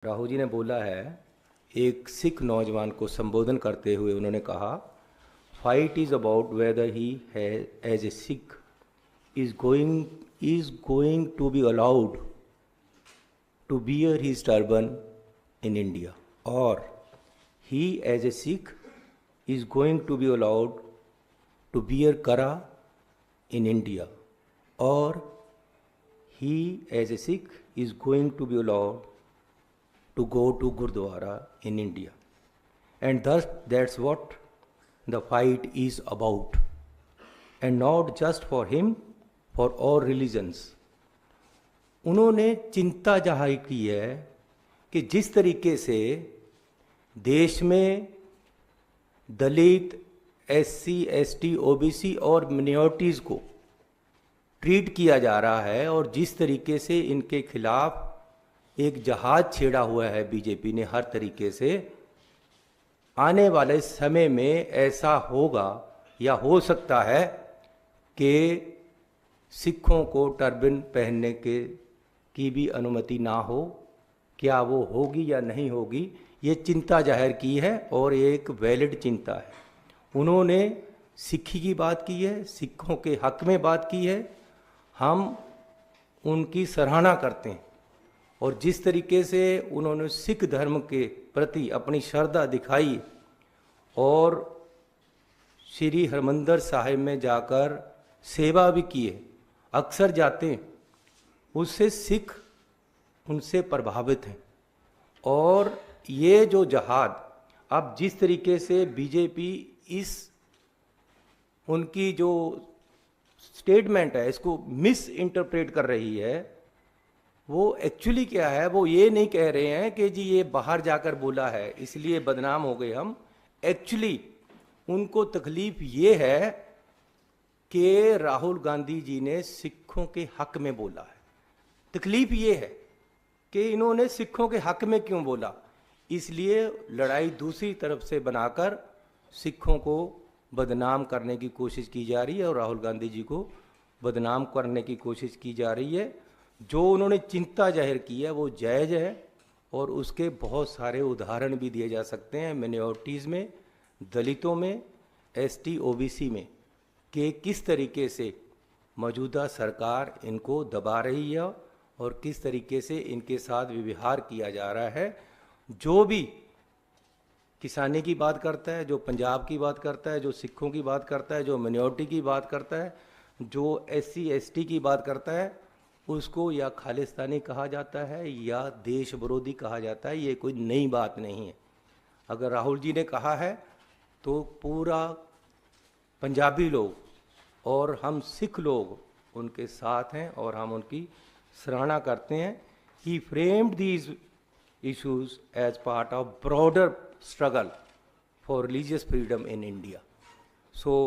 राहुल जी ने बोला है, एक सिख नौजवान को संबोधन करते हुए उन्होंने कहा, fight is about whether he है as a Sikh is going to be allowed to wear his turban in India, or he as a Sikh is going to be allowed to wear kara in India, or he as a Sikh is going to be allowed to go to Gurdwara in India. And thus that's what the fight is about, and not just for him, for all religions. उन्होंने चिंता जाहिर की है कि जिस तरीके से देश में दलित, SC, ST, OBC और मिनॉरिटीज़ को ट्रीट किया जा रहा है और जिस तरीके से इनके खिलाफ एक जहाज छेड़ा हुआ है बीजेपी ने हर तरीके से, आने वाले समय में ऐसा होगा या हो सकता है कि सिखों को टर्बन पहनने की भी अनुमति ना हो। क्या वो होगी या नहीं होगी, ये चिंता जाहिर की है और एक वैलिड चिंता है। उन्होंने सिक्खी की बात की है, सिखों के हक में बात की है, हम उनकी सराहना करते हैं। और जिस तरीके से उन्होंने सिख धर्म के प्रति अपनी श्रद्धा दिखाई और श्री हरमंदिर साहिब में जाकर सेवा भी की है, अक्सर जाते हैं, उससे सिख उनसे प्रभावित हैं। और ये जो जहाद अब जिस तरीके से बीजेपी इस उनकी जो स्टेटमेंट है इसको मिस इंटरप्रेट कर रही है, वो एक्चुअली क्या है, वो ये नहीं कह रहे हैं कि जी ये बाहर जाकर बोला है इसलिए बदनाम हो गए हम। एक्चुअली उनको तकलीफ ये है कि राहुल गांधी जी ने सिखों के हक में बोला है। तकलीफ ये है कि इन्होंने सिखों के हक में क्यों बोला, इसलिए लड़ाई दूसरी तरफ से बनाकर सिखों को बदनाम करने की कोशिश की जा रही है और राहुल गांधी जी को बदनाम करने की कोशिश की जा रही है। जो उन्होंने चिंता जाहिर की है वो जायज़ है और उसके बहुत सारे उदाहरण भी दिए जा सकते हैं मिनॉरिटीज़ में, दलितों में, ST, OBC में, कि किस तरीके से मौजूदा सरकार इनको दबा रही है और किस तरीके से इनके साथ व्यवहार किया जा रहा है। जो भी किसानी की बात करता है, जो पंजाब की बात करता है, जो सिखों की बात करता है, जो मिनॉरिटी की बात करता है, जो SC, ST की बात करता है, उसको या खालिस्तानी कहा जाता है या देश विरोधी कहा जाता है। ये कोई नई बात नहीं है। अगर राहुल जी ने कहा है तो पूरा पंजाबी लोग और हम सिख लोग उनके साथ हैं और हम उनकी सराहना करते हैं। He framed these issues as part of broader struggle for religious freedom in India. So